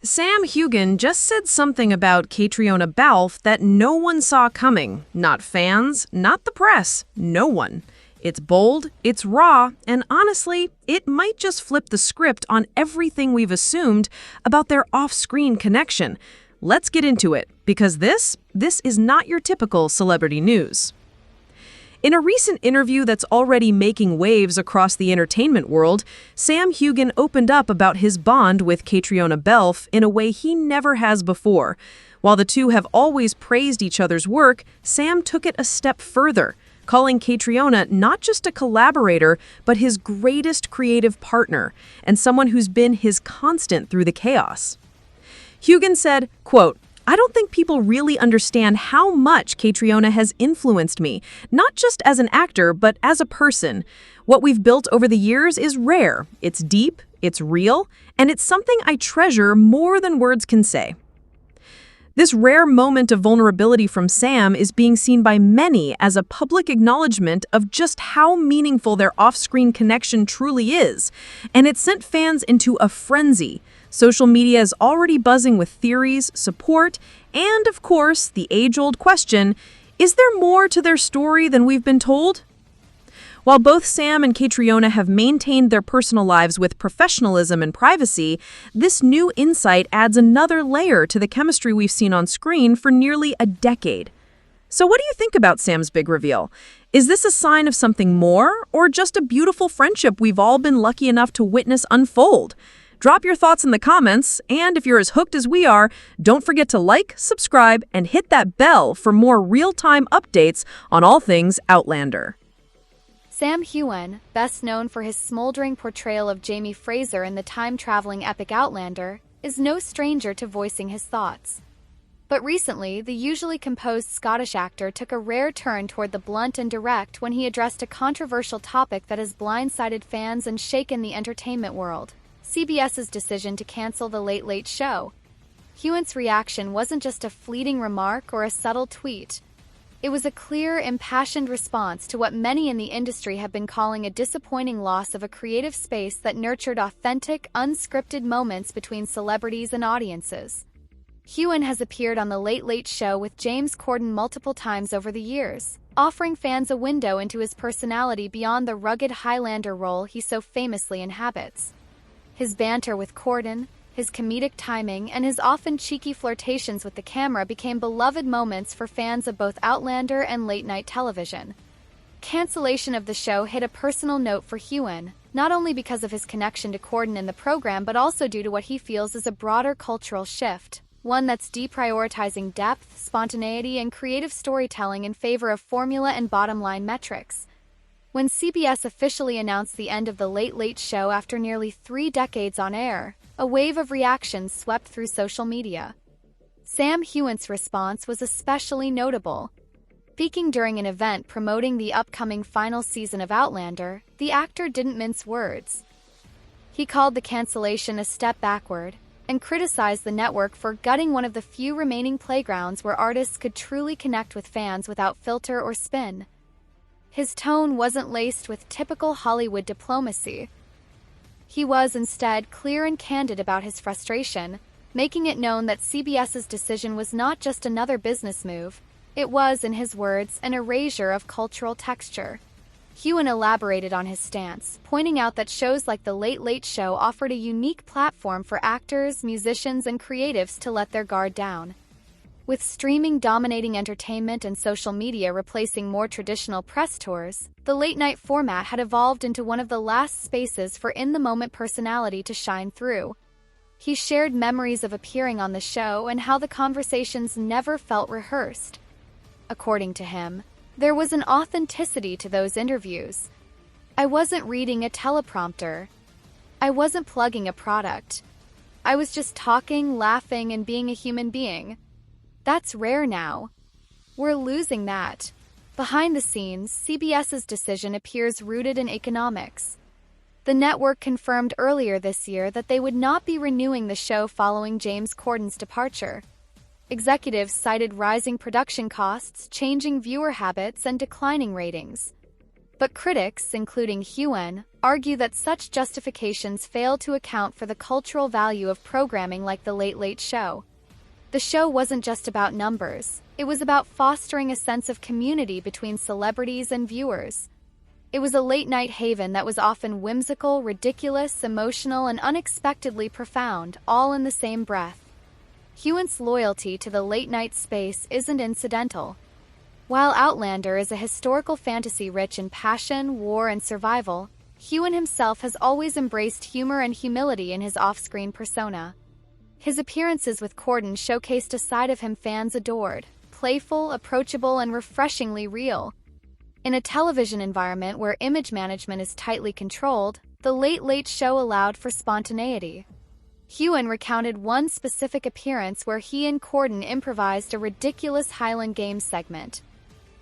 Sam Heughan just said something about Caitriona Balfe that no one saw coming. Not fans, not the press, no one. It's bold, it's raw, and honestly, it might just flip the script on everything we've assumed about their off-screen connection. Let's get into it, because this is not your typical celebrity news. In a recent interview that's already making waves across the entertainment world, Sam Heughan opened up about his bond with Caitriona Balfe in a way he never has before. While the two have always praised each other's work, Sam took it a step further, calling Caitriona not just a collaborator, but his greatest creative partner, and someone who's been his constant through the chaos. Heughan said, quote, "I don't think people really understand how much Caitriona has influenced me, not just as an actor, but as a person. What we've built over the years is rare, it's deep, it's real, and it's something I treasure more than words can say." This rare moment of vulnerability from Sam is being seen by many as a public acknowledgement of just how meaningful their off-screen connection truly is, and it sent fans into a frenzy. Social media is already buzzing with theories, support, and, of course, the age-old question, is there more to their story than we've been told? While both Sam and Caitriona have maintained their personal lives with professionalism and privacy, this new insight adds another layer to the chemistry we've seen on screen for nearly a decade. So what do you think about Sam's big reveal? Is this a sign of something more, or just a beautiful friendship we've all been lucky enough to witness unfold? Drop your thoughts in the comments, and if you're as hooked as we are, don't forget to like, subscribe, and hit that bell for more real-time updates on all things Outlander. Sam Heughan, best known for his smoldering portrayal of Jamie Fraser in the time-traveling epic Outlander, is no stranger to voicing his thoughts. But recently, the usually composed Scottish actor took a rare turn toward the blunt and direct when he addressed a controversial topic that has blindsided fans and shaken the entertainment world: CBS's decision to cancel The Late Late Show. Heughan's reaction wasn't just a fleeting remark or a subtle tweet. It was a clear, impassioned response to what many in the industry have been calling a disappointing loss of a creative space that nurtured authentic, unscripted moments between celebrities and audiences. Heughan has appeared on The Late Late Show with James Corden multiple times over the years, offering fans a window into his personality beyond the rugged Highlander role he so famously inhabits. His banter with Corden, his comedic timing, and his often cheeky flirtations with the camera became beloved moments for fans of both Outlander and late-night television. Cancellation of the show hit a personal note for Heughan, not only because of his connection to Corden in the program, but also due to what he feels is a broader cultural shift, one that's deprioritizing depth, spontaneity, and creative storytelling in favor of formula and bottom-line metrics. When CBS officially announced the end of The Late Late Show after nearly 3 decades on air, a wave of reactions swept through social media. Sam Heughan's response was especially notable. Speaking during an event promoting the upcoming final season of Outlander, the actor didn't mince words. He called the cancellation a step backward and criticized the network for gutting one of the few remaining playgrounds where artists could truly connect with fans without filter or spin. His tone wasn't laced with typical Hollywood diplomacy. He was instead clear and candid about his frustration, making it known that CBS's decision was not just another business move. It was, in his words, an erasure of cultural texture. Heughan elaborated on his stance, pointing out that shows like The Late Late Show offered a unique platform for actors, musicians, and creatives to let their guard down. With streaming dominating entertainment and social media replacing more traditional press tours, the late-night format had evolved into one of the last spaces for in-the-moment personality to shine through. He shared memories of appearing on the show and how the conversations never felt rehearsed. According to him, there was an authenticity to those interviews. "I wasn't reading a teleprompter. I wasn't plugging a product. I was just talking, laughing, and being a human being. That's rare now. We're losing that." Behind the scenes, CBS's decision appears rooted in economics. The network confirmed earlier this year that they would not be renewing the show following James Corden's departure. Executives cited rising production costs, changing viewer habits, and declining ratings. But critics, including Heughan, argue that such justifications fail to account for the cultural value of programming like The Late Late Show. The show wasn't just about numbers, it was about fostering a sense of community between celebrities and viewers. It was a late-night haven that was often whimsical, ridiculous, emotional, and unexpectedly profound, all in the same breath. Heughan's loyalty to the late-night space isn't incidental. While Outlander is a historical fantasy rich in passion, war, and survival, Heughan himself has always embraced humor and humility in his off-screen persona. His appearances with Corden showcased a side of him fans adored, playful, approachable, and refreshingly real. In a television environment where image management is tightly controlled, The Late Late Show allowed for spontaneity. Heughan recounted one specific appearance where he and Corden improvised a ridiculous Highland Games segment.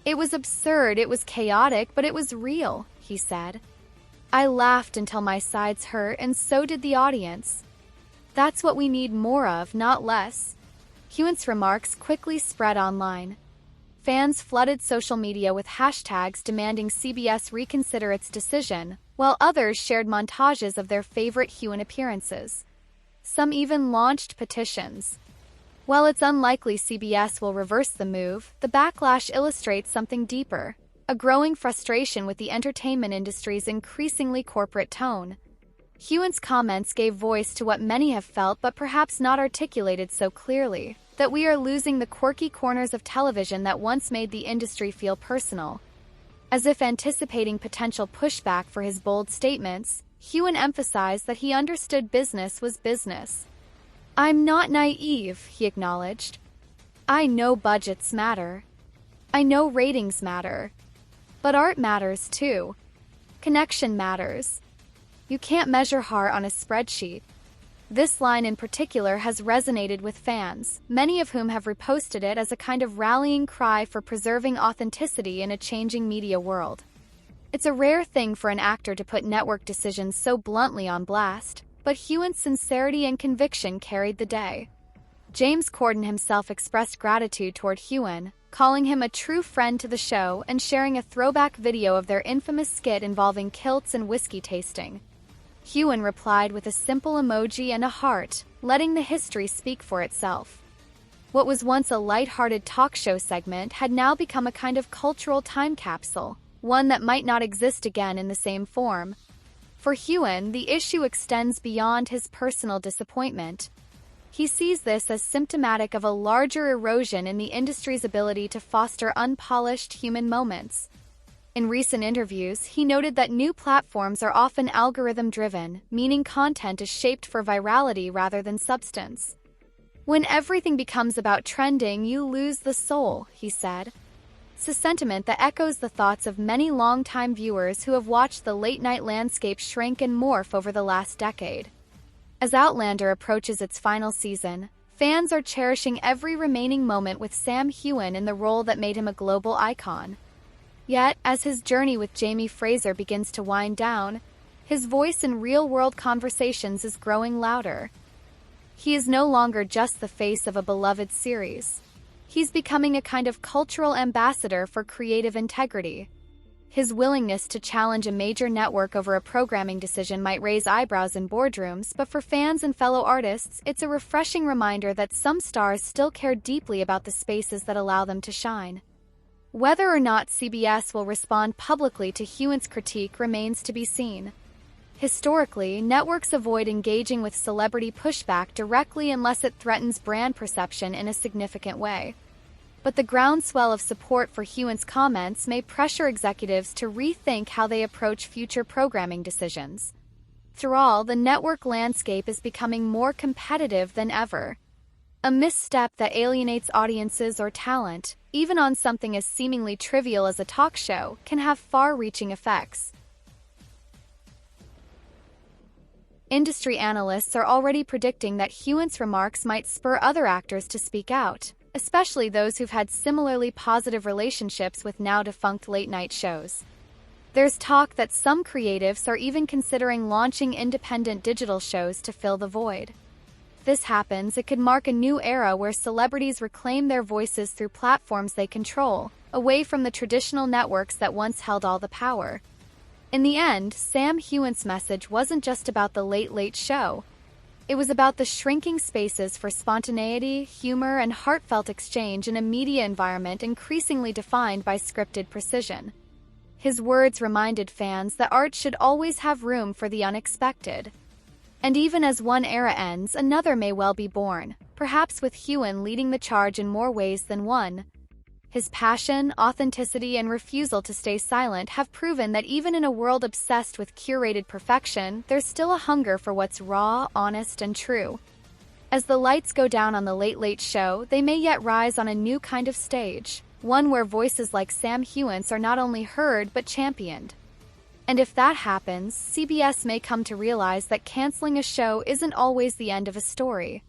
"It was absurd, it was chaotic, but it was real," he said. "I laughed until my sides hurt, and so did the audience. That's what we need more of, not less." Heughan's remarks quickly spread online. Fans flooded social media with hashtags demanding CBS reconsider its decision, while others shared montages of their favorite Heughan appearances. Some even launched petitions. While it's unlikely CBS will reverse the move, the backlash illustrates something deeper: a growing frustration with the entertainment industry's increasingly corporate tone. Heughan's comments gave voice to what many have felt but perhaps not articulated so clearly: that we are losing the quirky corners of television that once made the industry feel personal. As if anticipating potential pushback for his bold statements, Heughan emphasized that he understood business was business. "I'm not naive," he acknowledged. "I know budgets matter. I know ratings matter. But art matters too. Connection matters. You can't measure heart on a spreadsheet." This line in particular has resonated with fans, many of whom have reposted it as a kind of rallying cry for preserving authenticity in a changing media world. It's a rare thing for an actor to put network decisions so bluntly on blast, but Heughan's sincerity and conviction carried the day. James Corden himself expressed gratitude toward Heughan, calling him a true friend to the show and sharing a throwback video of their infamous skit involving kilts and whiskey tasting. Heughan replied with a simple emoji and a heart, letting the history speak for itself. What was once a light-hearted talk show segment had now become a kind of cultural time capsule, one that might not exist again in the same form. For Heughan, the issue extends beyond his personal disappointment. He sees this as symptomatic of a larger erosion in the industry's ability to foster unpolished human moments. In recent interviews, he noted that new platforms are often algorithm-driven, meaning content is shaped for virality rather than substance. "When everything becomes about trending, you lose the soul," he said. It's a sentiment that echoes the thoughts of many longtime viewers who have watched the late-night landscape shrink and morph over the last decade. As Outlander approaches its final season, fans are cherishing every remaining moment with Sam Heughan in the role that made him a global icon. Yet, as his journey with Jamie Fraser begins to wind down, his voice in real-world conversations is growing louder. He is no longer just the face of a beloved series. He's becoming a kind of cultural ambassador for creative integrity. His willingness to challenge a major network over a programming decision might raise eyebrows in boardrooms, but for fans and fellow artists, it's a refreshing reminder that some stars still care deeply about the spaces that allow them to shine. Whether or not CBS will respond publicly to Heughan's critique remains to be seen. Historically, networks avoid engaging with celebrity pushback directly unless it threatens brand perception in a significant way. But the groundswell of support for Heughan's comments may pressure executives to rethink how they approach future programming decisions. Through all, the network landscape is becoming more competitive than ever. A misstep that alienates audiences or talent, even on something as seemingly trivial as a talk show, can have far-reaching effects. Industry analysts are already predicting that Heughan's remarks might spur other actors to speak out, especially those who've had similarly positive relationships with now-defunct late-night shows. There's talk that some creatives are even considering launching independent digital shows to fill the void. If this happens, it could mark a new era where celebrities reclaim their voices through platforms they control, away from the traditional networks that once held all the power. In the end, Sam Heughan's message wasn't just about the Late Late Show. It was about the shrinking spaces for spontaneity, humor, and heartfelt exchange in a media environment increasingly defined by scripted precision. His words reminded fans that art should always have room for the unexpected. And even as one era ends, another may well be born, perhaps with Heughan leading the charge in more ways than one. His passion, authenticity, and refusal to stay silent have proven that even in a world obsessed with curated perfection, there's still a hunger for what's raw, honest, and true. As the lights go down on the Late Late Show, they may yet rise on a new kind of stage, one where voices like Sam Heughan's are not only heard but championed. And if that happens, CBS may come to realize that canceling a show isn't always the end of a story.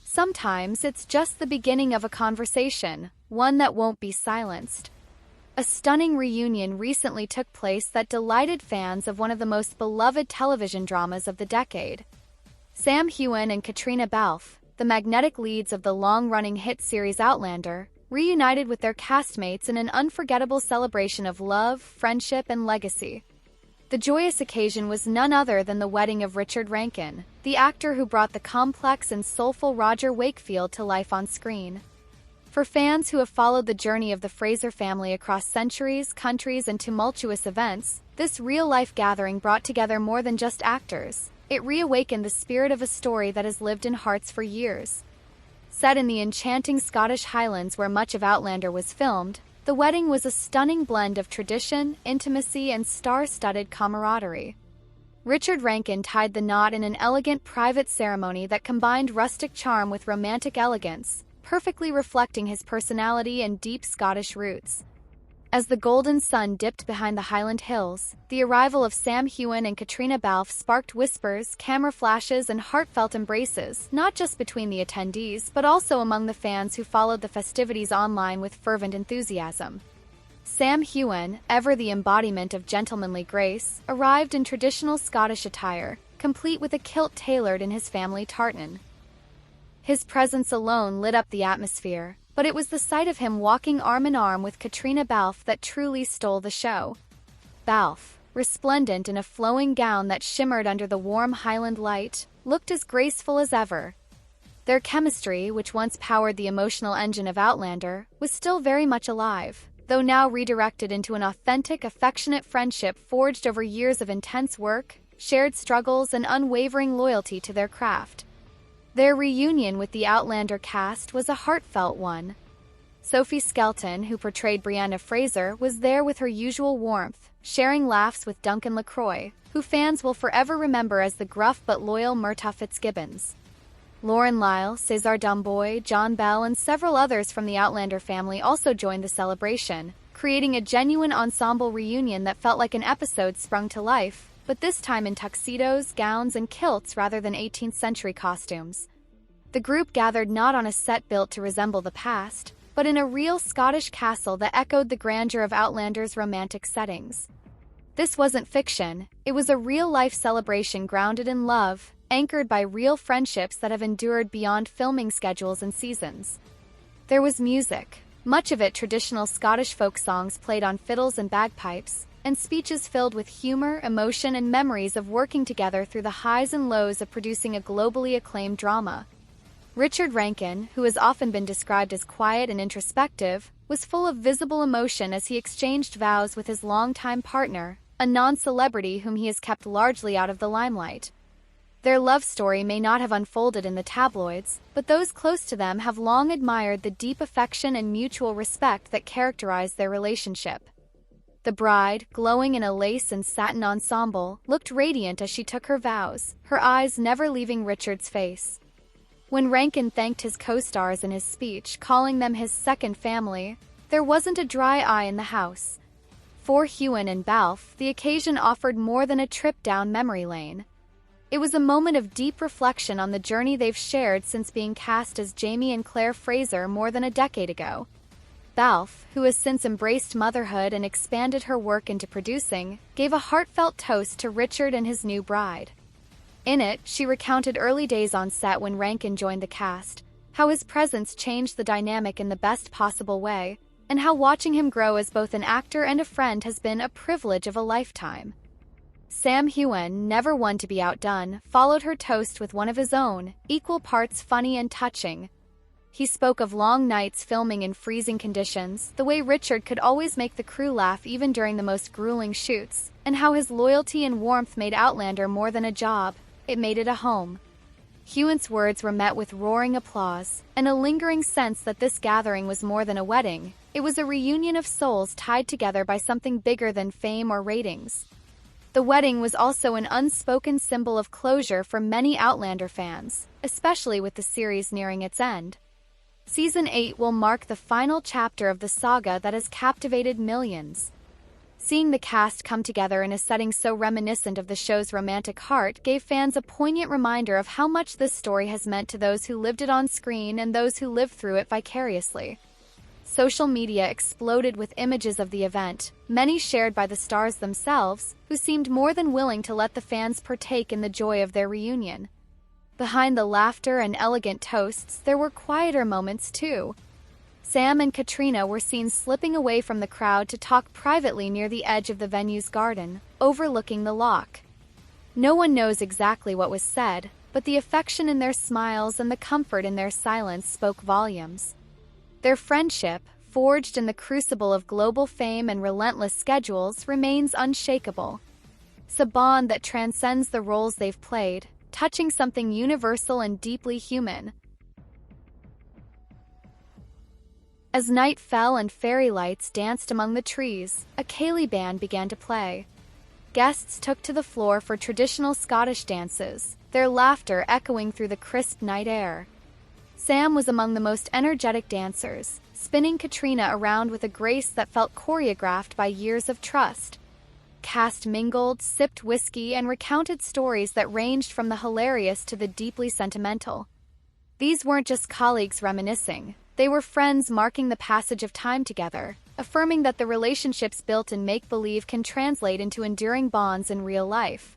Sometimes it's just the beginning of a conversation, one that won't be silenced. A stunning reunion recently took place that delighted fans of one of the most beloved television dramas of the decade. Sam Heughan and Caitriona Balfe, the magnetic leads of the long-running hit series Outlander, reunited with their castmates in an unforgettable celebration of love, friendship, and legacy. The joyous occasion was none other than the wedding of Richard Rankin, the actor who brought the complex and soulful Roger Wakefield to life on screen. For fans who have followed the journey of the Fraser family across centuries, countries, and tumultuous events, this real-life gathering brought together more than just actors. It reawakened the spirit of a story that has lived in hearts for years. Set in the enchanting Scottish Highlands where much of Outlander was filmed, the wedding was a stunning blend of tradition, intimacy, and star-studded camaraderie. Richard Rankin tied the knot in an elegant private ceremony that combined rustic charm with romantic elegance, perfectly reflecting his personality and deep Scottish roots. As the golden sun dipped behind the Highland Hills, the arrival of Sam Heughan and Caitriona Balfe sparked whispers, camera flashes, and heartfelt embraces, not just between the attendees, but also among the fans who followed the festivities online with fervent enthusiasm. Sam Heughan, ever the embodiment of gentlemanly grace, arrived in traditional Scottish attire, complete with a kilt tailored in his family tartan. His presence alone lit up the atmosphere, but it was the sight of him walking arm in arm with Caitriona Balfe that truly stole the show. Balfe, resplendent in a flowing gown that shimmered under the warm Highland light, looked as graceful as ever. Their chemistry, which once powered the emotional engine of Outlander, was still very much alive, though now redirected into an authentic, affectionate friendship forged over years of intense work, shared struggles, and unwavering loyalty to their craft. Their reunion with the Outlander cast was a heartfelt one. Sophie Skelton, who portrayed Brianna Fraser, was there with her usual warmth, sharing laughs with Duncan LaCroix, who fans will forever remember as the gruff but loyal Murtagh Fitzgibbons. Lauren Lyle, César Dumboy, John Bell, and several others from the Outlander family also joined the celebration, creating a genuine ensemble reunion that felt like an episode sprung to life, but this time in tuxedos, gowns, and kilts rather than 18th century costumes. The group gathered not on a set built to resemble the past, but in a real Scottish castle that echoed the grandeur of Outlander's romantic settings. This wasn't fiction, it was a real-life celebration grounded in love, anchored by real friendships that have endured beyond filming schedules and seasons. There was music, much of it traditional Scottish folk songs played on fiddles and bagpipes, and speeches filled with humor, emotion, and memories of working together through the highs and lows of producing a globally acclaimed drama. Richard Rankin, who has often been described as quiet and introspective, was full of visible emotion as he exchanged vows with his longtime partner, a non-celebrity whom he has kept largely out of the limelight. Their love story may not have unfolded in the tabloids, but those close to them have long admired the deep affection and mutual respect that characterized their relationship. The bride, glowing in a lace and satin ensemble, looked radiant as she took her vows, her eyes never leaving Richard's face. When Rankin thanked his co-stars in his speech, calling them his second family, there wasn't a dry eye in the house. For Heughan and Balfe, the occasion offered more than a trip down memory lane. It was a moment of deep reflection on the journey they've shared since being cast as Jamie and Claire Fraser more than a decade ago. Balfe, who has since embraced motherhood and expanded her work into producing, gave a heartfelt toast to Richard and his new bride. In it, she recounted early days on set when Rankin joined the cast, how his presence changed the dynamic in the best possible way, and how watching him grow as both an actor and a friend has been a privilege of a lifetime. Sam Heughan, never one to be outdone, followed her toast with one of his own, equal parts funny and touching. He spoke of long nights filming in freezing conditions, the way Richard could always make the crew laugh even during the most grueling shoots, and how his loyalty and warmth made Outlander more than a job, it made it a home. Heughan's words were met with roaring applause, and a lingering sense that this gathering was more than a wedding. It was a reunion of souls tied together by something bigger than fame or ratings. The wedding was also an unspoken symbol of closure for many Outlander fans, especially with the series nearing its end. Season 8 will mark the final chapter of the saga that has captivated millions. Seeing the cast come together in a setting so reminiscent of the show's romantic heart gave fans a poignant reminder of how much this story has meant to those who lived it on screen and those who lived through it vicariously. Social media exploded with images of the event, many shared by the stars themselves, who seemed more than willing to let the fans partake in the joy of their reunion. Behind the laughter and elegant toasts, there were quieter moments too. Sam and Caitriona were seen slipping away from the crowd to talk privately near the edge of the venue's garden, overlooking the loch. No one knows exactly what was said, but the affection in their smiles and the comfort in their silence spoke volumes. Their friendship, forged in the crucible of global fame and relentless schedules, remains unshakable. It's a bond that transcends the roles they've played, touching something universal and deeply human. As night fell and fairy lights danced among the trees, a ceilidh band began to play. Guests took to the floor for traditional Scottish dances, their laughter echoing through the crisp night air. Sam was among the most energetic dancers, spinning Caitriona around with a grace that felt choreographed by years of trust. Cast mingled, sipped whiskey, and recounted stories that ranged from the hilarious to the deeply sentimental. These weren't just colleagues reminiscing. They were friends marking the passage of time together, affirming that the relationships built in make-believe can translate into enduring bonds in real life.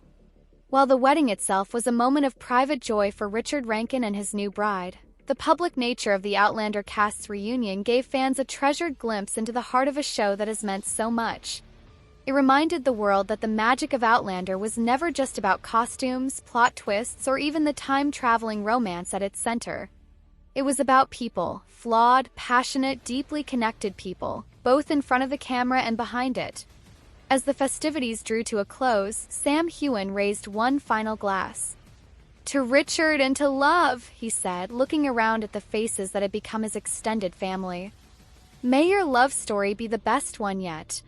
While the wedding itself was a moment of private joy for Richard Rankin and his new bride, the public nature of the Outlander cast's reunion gave fans a treasured glimpse into the heart of a show that has meant so much. It reminded the world that the magic of Outlander was never just about costumes, plot twists, or even the time-traveling romance at its center. It was about people, flawed, passionate, deeply connected people, both in front of the camera and behind it. As the festivities drew to a close, Sam Heughan raised one final glass. "To Richard and to love," he said, looking around at the faces that had become his extended family. "May your love story be the best one yet."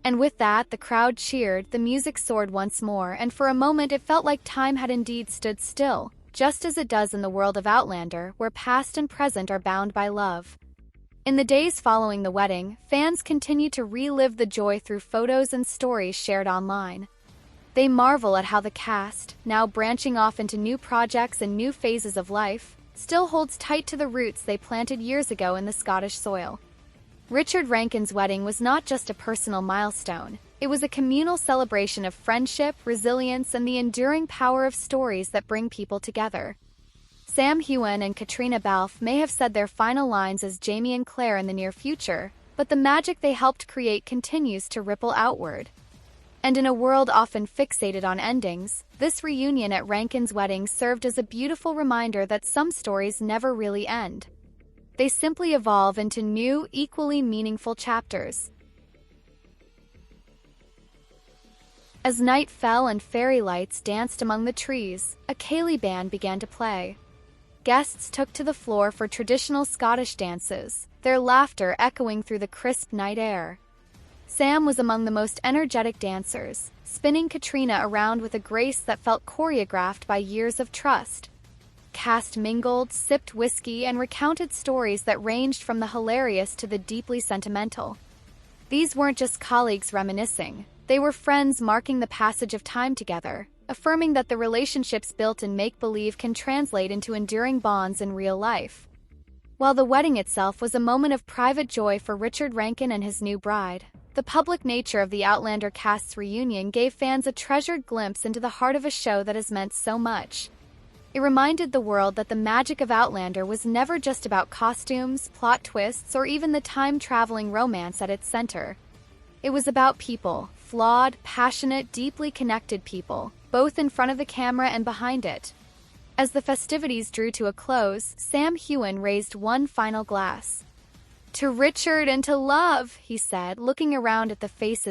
And with that, the crowd cheered, the music soared once more, and for a moment it felt like time had indeed stood still, just as it does in the world of Outlander, where past and present are bound by love. In the days following the wedding, fans continued to relive the joy through photos and stories shared online. They marvel at how the cast, now branching off into new projects and new phases of life, still holds tight to the roots they planted years ago in the Scottish soil. Richard Rankin's wedding was not just a personal milestone. It was a communal celebration of friendship, resilience, and the enduring power of stories that bring people together. Sam Heughan and Caitriona Balfe may have said their final lines as Jamie and Claire in the near future, but the magic they helped create continues to ripple outward. And in a world often fixated on endings, this reunion at Rankin's wedding served as a beautiful reminder that some stories never really end. They simply evolve into new, equally meaningful chapters. As night fell and fairy lights danced among the trees, a ceilidh band began to play. Guests took to the floor for traditional Scottish dances, their laughter echoing through the crisp night air. Sam was among the most energetic dancers, spinning Caitriona around with a grace that felt choreographed by years of trust. Cast mingled, sipped whiskey, and recounted stories that ranged from the hilarious to the deeply sentimental. These weren't just colleagues reminiscing. They were friends marking the passage of time together, affirming that the relationships built in make-believe can translate into enduring bonds in real life. While the wedding itself was a moment of private joy for Richard Rankin and his new bride, the public nature of the Outlander cast's reunion gave fans a treasured glimpse into the heart of a show that has meant so much. It reminded the world that the magic of Outlander was never just about costumes, plot twists, or even the time-traveling romance at its center. It was about people, flawed, passionate, deeply connected people, both in front of the camera and behind it. As the festivities drew to a close, Sam Heughan raised one final glass. "To Richard and to love," he said, looking around at the faces